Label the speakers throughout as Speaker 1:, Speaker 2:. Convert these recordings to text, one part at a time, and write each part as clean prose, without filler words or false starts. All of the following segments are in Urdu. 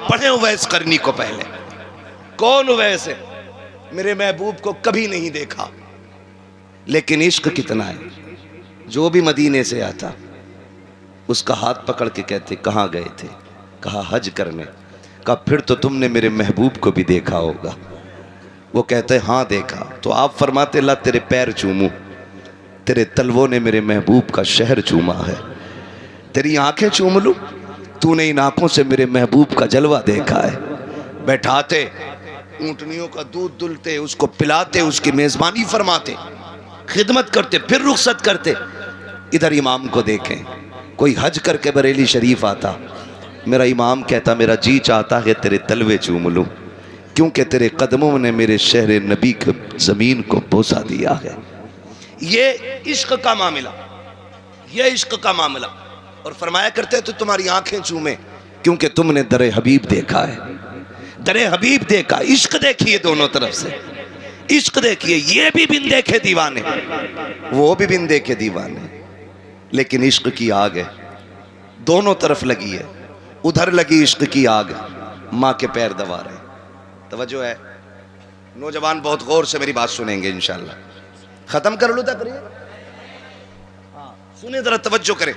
Speaker 1: پڑھیں اویس قرنی کو پہلے. کون اویس ہے؟ میرے محبوب کو کبھی نہیں دیکھا لیکن عشق کتنا ہے. جو بھی مدینے سے آتا اس کا ہاتھ پکڑ کے کہتے کہاں گئے تھے؟ کہا حج کرنے. کہا پھر تو تم نے میرے محبوب کو بھی دیکھا ہوگا. وہ کہتے ہاں دیکھا. تو آپ فرماتے اللہ تیرے پیر چوموں، تیرے تلووں نے میرے محبوب کا شہر چوما ہے. تیری آنکھیں چوم لوں، تو نے ان آنکھوں سے میرے محبوب کا جلوہ دیکھا ہے. بیٹھاتے، اونٹنیوں کا دودھ دلتے، اس کو پلاتے، اس کی میزبانی فرماتے، خدمت کرتے، پھر رخصت کرتے. ادھر امام کو دیکھیں، کوئی حج کر کے بریلی شریف آتا، میرا امام کہتا میرا جی چاہتا ہے تیرے تلوے چوم لوں، کیونکہ تیرے قدموں نے میرے شہر نبی کی زمین کو بوسہ دیا ہے. یہ عشق کا معاملہ، یہ عشق کا معاملہ. اور فرمایا کرتے تو تمہاری آنکھیں چومیں کیونکہ تم نے در حبیب دیکھا ہے. در حبیب دیکھا، عشق دیکھیے دونوں طرف سے، عشق دیکھیے. یہ بھی بن دیکھے دیوانے، وہ بھی بن دیکھے دیوانے، لیکن عشق کی آگ ہے، دونوں طرف لگی ہے. ادھر لگی عشق کی آگ، ماں کے پیر دبا رہے. توجہ ہے نوجوان، بہت غور سے میری بات سنیں گے انشاءاللہ. ختم کر لوں تک کریے، سنیں ذرا توجہ کریں.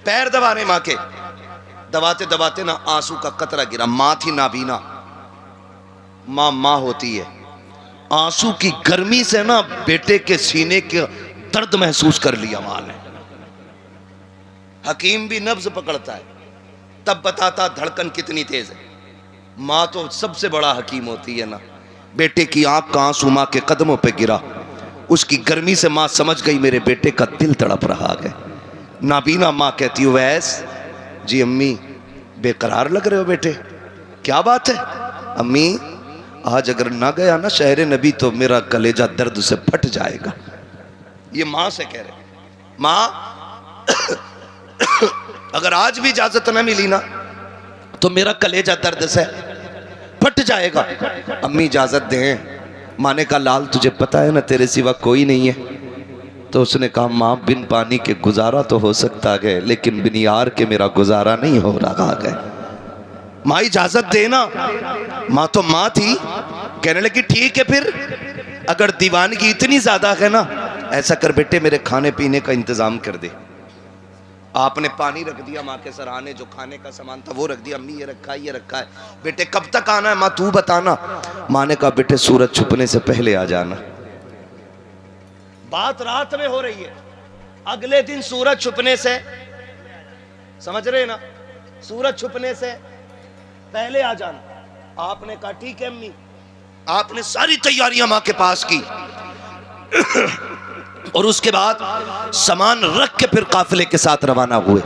Speaker 1: پیر دبا رہے ماں کے، دباتے دباتے نا آنسو کا قطرہ گرا. ماں تھی نابینا، ماں ہوتی ہے. آنسو کی گرمی سے نا بیٹے کے سینے کے درد محسوس کر لیا ماں نے. حکیم بھی نبض پکڑتا ہے تب بتاتا دھڑکن کتنی تیز ہے. ماں تو سب سے بڑا حکیم ہوتی ہے نا. بیٹے کی آنکھ کا آنسو ماں کے قدموں پہ گرا، اس کی گرمی سے ماں سمجھ گئی میرے بیٹے کا دل تڑپ رہا ہے. نابینا ماں کہتی اویس، جی امی بے قرار لگ رہے ہو بیٹے، کیا بات ہے؟ امی آج اگر نہ گیا نا شہر نبی تو میرا کلیجہ درد سے پھٹ جائے گا. یہ ماں سے کہہ رہے ماں اگر آج بھی اجازت نہ ملی نا تو میرا کلیجہ درد سے پھٹ جائے گا. امی اجازت دیں. ماں نے کہا لال تجھے پتا ہے نا تیرے سوا کوئی نہیں ہے. تو اس نے کہا ماں بن پانی کے گزارا تو ہو سکتا ہے لیکن بن یار کے میرا گزارا نہیں ہو رہا ہے. ماں اجازت دینا. ماں تو ماں تھی، کہنے لگی ٹھیک ہے پھر اگر دیوانگی اتنی زیادہ ہے نا ایسا کر بیٹے میرے کھانے پینے کا انتظام کر دے. آپ نے پانی رکھ دیا ماں کے سرانے، جو کھانے کا سامان تھا وہ رکھ دیا. امی یہ رکھا ہے یہ رکھا ہے. بیٹے کب تک آنا ہے؟ ماں تو بتانا. ماں نے کہا بیٹے سورج چھپنے سے پہلے آ جانا. بات رات میں ہو رہی ہے، اگلے دن سورج چھپنے سے، سمجھ رہے نا، سورج چھپنے سے پہلے آ جانا. آپ نے کہا ٹھیک ہے امی. آپ نے ساری تیاریاں ماں کے پاس کی اور اس کے بعد سامان رکھ کے پھر قافلے کے ساتھ روانہ ہوئے.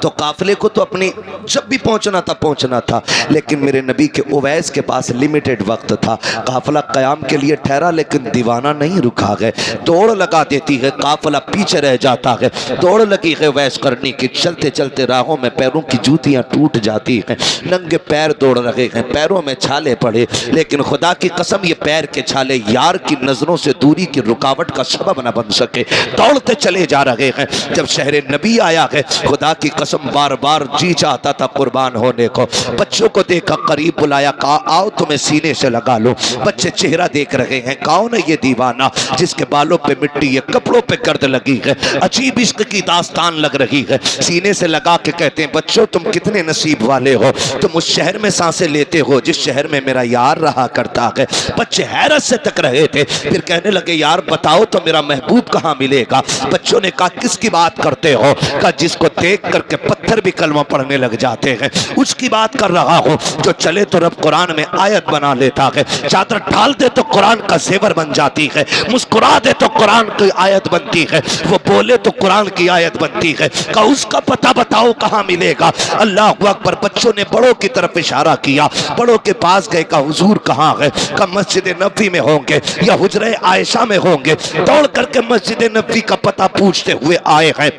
Speaker 1: تو قافلے کو تو اپنی جب بھی پہنچنا تھا لیکن میرے نبی کے اویس کے پاس لیمیٹڈ وقت تھا. قافلہ قیام کے لیے ٹھہرا لیکن دیوانہ نہیں رکا گئے. دوڑ لگا دیتی ہے، قافلہ پیچھے رہ جاتا ہے. دوڑ لگی ہے اویس کرنی کی. چلتے چلتے راہوں میں پیروں کی جوتیاں ٹوٹ جاتی ہیں. ننگے پیر دوڑ رہے ہیں، پیروں میں چھالے پڑے، لیکن خدا کی قسم یہ پیر کے چھالے یار کی نظروں سے دوری کی رکاوٹ کا سبب نہ بن سکے. دوڑتے چلے جا رہے ہیں. جب شہر نبی آیا ہے خدا کی قسم بار بار جی چاہتا تھا قربان ہونے کو. بچوں کو دیکھا، قریب بلایا، کہا آؤ تمہیں سینے سے لگا لو. بچے چہرہ دیکھ رہے ہیں، کون ہے یہ دیوانہ جس کے بالوں پہ مٹی ہے، کپڑوں پہ گرد لگی ہے، عجیب عشق کی داستان لگ رہی ہے. سینے سے لگا کے کہتے ہیں بچوں تم کتنے نصیب والے ہو، تم اس شہر میں سانسیں لیتے ہو جس شہر میں میرا یار رہا کرتا ہے. بچے حیرت سے تک رہے تھے. پھر کہنے لگے یار بتاؤ تو میرا محبوب کہاں ملے گا؟ بچوں نے کہا کس کی بات کرتے ہو؟ کہا جس کو دیکھ کر کے پتھر بھی کلمہ پڑھنے لگ جاتے ہیں اس کی بات کر رہا ہوں. جو چلے تو رب قرآن میں آیت بنا لیتا ہے، چادر ڈال دے تو قرآن کا زیور بن جاتی ہے، مسکرا دے تو قرآن کی آیت بنتی ہے، وہ بولے تو قرآن کی آیت بنتی ہے. کہا اس کا پتہ بتاؤ کہاں ملے گا؟ اللہ اکبر. بچوں نے بڑوں کی طرف اشارہ کیا. بڑوں کے پاس گئے، کہا حضور کہاں ہے؟ کہا مسجد نبوی میں ہوں گے یا حجرہ عائشہ میں ہوں گے. دوڑ کر کے مسجد نبوی کا پتہ پوچھتے ہوئے آئے ہیں۔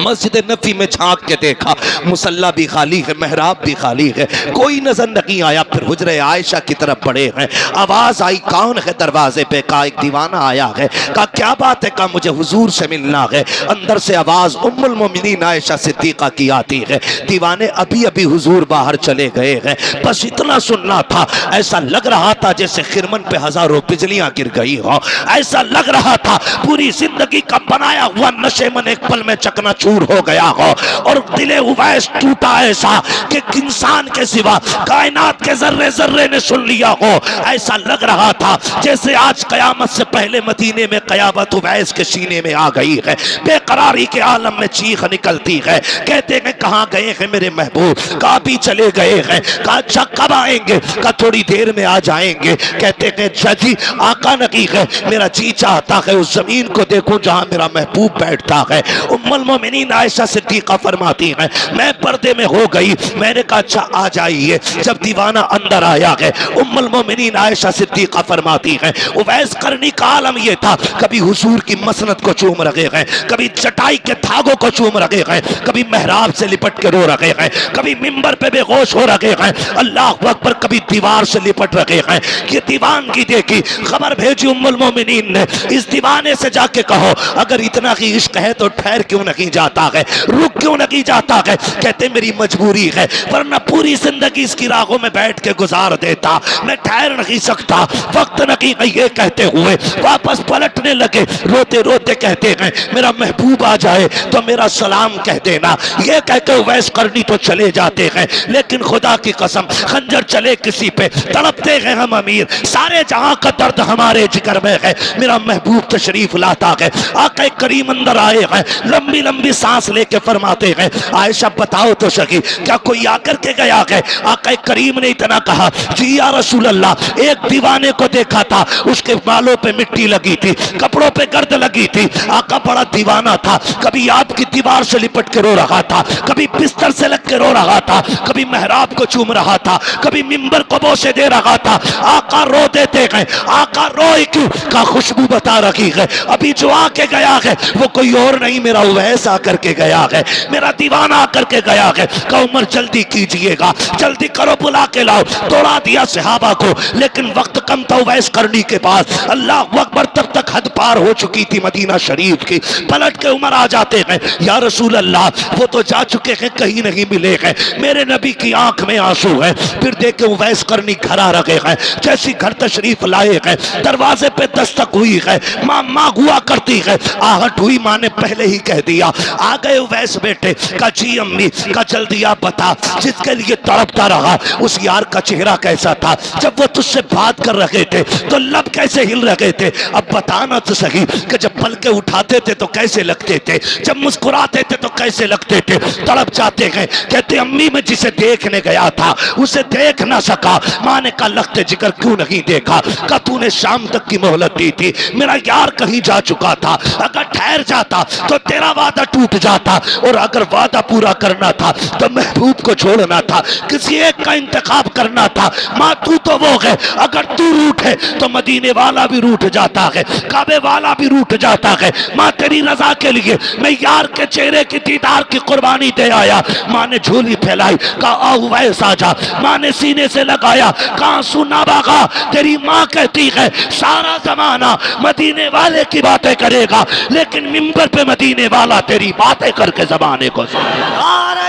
Speaker 1: مسجد نبوی میں جھانک کے دیکھا، مصلی بھی خالی ہے، محراب بھی خالی ہے، کوئی نظر نہیں آیا۔ پھر حجرہ عائشہ کی طرف بڑھے ہیں، آواز آئی کون ہے دروازے پہ؟ کہا ایک دیوانہ آیا ہے۔ کہا کیا بات ہے؟ کہا مجھے حضور سے ملنا ہے۔ اندر سے آواز ام المومنین عائشہ صدیقہ کی آتی ہے، دیوانے ابھی ابھی حضور باہر چلے گئے ہیں، بس اتنا سننا تھا۔ ایسا لگ رہا تھا جیسے خرمن پہ ہزاروں بجلیاں گر گئی ہو، ایسا لگ رہا تھا پوری زندگی کا بنایا ہوا نشے من ایک پل میں چکنا چور ہو گیا ہو، اور دل اویس ٹوٹا ایسا کہ انسان کے سوا کائنات کے ذرے ذرے نے سن لیا ہو۔ ایسا لگ رہا تھا جیسے آج قیامت سے پہلے مدینے میں قیامت اویس کے سینے میں آ گئی ہے، بے قراری کے عالم میں چیخ نکلتی ہے۔ کہتے ہیں کہاں گئے ہیں میرے محبوب؟ کہا بھی چلے گئے ہیں۔ کہا اچھا کب آئیں گے؟ کہا تھوڑی دیر میں آ جائیں گے۔ کہتے ہیں جی آقا نہیں ہے، میرا جی چاہتا ہے اس زمین کو دیکھوں جہاں میرا محبوب بیٹھتا ہے۔ ام المومنین عائشہ صدیقہ فرماتی ہیں میں پردے میں ہو گئی، میں نے کہا اچھا آ جائیے۔ جب دیوانہ اندر آیا ہے، ام المومنین عائشہ صدیقہ فرماتی ہیں اویس قرنی کا عالم یہ تھا، کبھی حضور کی مسند کو چوم رہے ہیں، کبھی چٹائی کے دھاگوں کو چوم رہے ہیں، کبھی محراب سے لپٹ کے رو رہے ہیں، کبھی منبر پہ بے ہوش ہو رہے ہیں، اللہ اکبر، کبھی دیوار سے لپٹ رہے ہیں۔ یہ دیوانگی دیکھی، خبر بھیجی ام المومنین نے اس دیوانے سے جا کے کہو اگر اتنا ہی عشق ہے تو ٹھہر کیوں نہیں جاتا ہے، رک کیوں نہیں جاتا ہے؟ کہتے میری مجبوری ہے، ورنہ پوری زندگی اس کی راہوں میں بیٹھ کے گزار دیتا، میں ٹھہر نہیں سکتا، وقت نہیں ہے۔ یہ کہتے ہوئے واپس پلٹنے لگے، روتے روتے کہتے ہیں میرا محبوب آ جائے تو میرا سلام کہہ دینا۔ یہ کہہ کے اویس قرنی تو چلے جاتے ہیں، لیکن خدا کی قسم خنجر چلے کسی پہ تڑپتے ہیں ہم امیر، سارے جہاں کا درد ہمارے جگر میں ہے، میرا محبوب تشریف لاتا ہے۔ آقا کریم اندر آئے ہیں، لمبی لمبی سانس لے کے فرماتے ہیں عائشہ بتاؤ تو سکی کیا کوئی آ کر کے گیا ہے؟ آقا کریم نے اتنا کہا جی یا رسول اللہ، ایک دیوانے کو دیکھا تھا، اس کے بالوں پہ مٹی لگی تھی، کپڑوں پہ گرد لگی تھی، آقا بڑا دیوانہ تھا، کبھی آپ کی دیوار سے لپٹ کے رو رہا تھا، کبھی بستر سے لگ کے رو رہا تھا، کبھی محراب کو چوم رہا تھا، کبھی منبر کو بوسے دے رہا تھا۔ آقا رو دیتے ہیں، آقا روئے کیوں؟ کا خوشبو بتا رکھی ہے، ابھی جو آ کے گیا ہے وہ کوئی اور نہیں، میرا اویس آ کر کے گیا ہے، میرا دیوانہ آ کر کے گیا ہے۔ کہ عمر جلدی کیجئے گا، جلدی کرو، بلا کے لاؤ۔ توڑا دیا صحابہ کو، لیکن وقت کم تھا اویس قرنی کے پاس، اللہ اکبر، تب تک حد پار ہو چکی تھی مدینہ شریف کی۔ پلٹ کے عمر آ جاتے ہیں یا رسول اللہ وہ تو جا چکے ہیں، کہیں نہیں ملے ہیں، میرے نبی کی آنکھ میں آنسو ہے۔ پھر دیکھے اویس قرنی گھر آ رہے ہیں، جیسی گھر تشریف لائے ہیں، دروازے پہ دستک ہوئی ہے، ماں ماں ہوا کرتی ہے، آہٹ ہوئی، ماں نے پہلے ہی کہہ دیا۔ آ گئے اویس بیٹے، کہا جی امی، کہا جلدی آپ بتا جس کے لیے تڑپتا رہا اس یار کا چہرہ کیسا تھا؟ جب وہ تجھ سے بات کر رہے تھے تو لب کیسے ہل رہے تھے؟ اب بتانا تو صحیح کہ جب پلکیں اٹھاتے تھے تو کیسے لگتے تھے، جب مسکراتے تھے تو کیسے لگتے تھے؟ تڑپ جاتے ہیں، کہتے امی میں جسے دیکھنے گیا تھا اسے دیکھ نہ سکا۔ ماں نے کہا لخت جگر کیوں نہیں دیکھا؟ کہا تو نے شام تک کی مہلت دی تھی، میرا یار کہیں جا چکا تھا، اگر ٹھہر جاتا تو تیرا وعدہ ٹوٹ جاتا، اور اگر وعدہ پورا کرنا تھا تو محبوب کو چھوڑنا تھا، کسی ایک کا انتخاب کرنا تھا۔ ماں تو وہ ہے، اگر تو روٹ ہے تو مدینے والا بھی روٹ جاتا ہے، کعبے والا بھی روٹ جاتا ہے۔ ماں تیری رضا کے لیے میں یار کے چہرے کی دیدار کی قربانی دے آیا۔ ماں نے جھولی پھیلائی، کہا آ اویس آ جا۔ ماں نے سینے سے لگایا، کہا سنا باغا، تیری ماں کہتی ہے سارا زمانہ مدینے والے کی باتیں کرے گا، لیکن منبر پہ مدینے والا تیری باتیں کر کے زمانے کو سنے گا۔
Speaker 2: نعرہ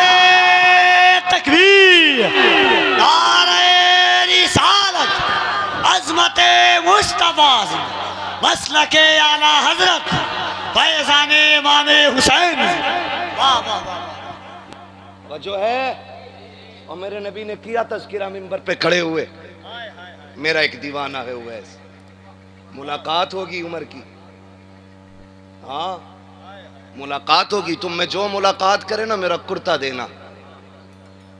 Speaker 2: تکبیر، نعرہ رسالت، عظمت مصطفیٰ، مسلک اعلیٰ حضرت فیضان امام حسین۔ واہ واہ واہ،
Speaker 1: جو ہے اور میرے نبی نے کیا تذکرہ منبر پہ کھڑے ہوئے، میرا ایک دیوانہ ہے اویس، ملاقات ہوگی عمر کی، ہاں ملاقات ہوگی، تم میں جو ملاقات کرے نا میرا کرتا دینا،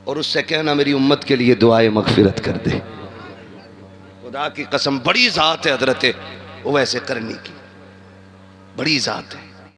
Speaker 1: اور اس سے کہنا میری امت کے لیے دعائے مغفرت کر دے۔ خدا کی قسم بڑی ذات ہے حضرت اویس قرنی کی، بڑی ذات ہے۔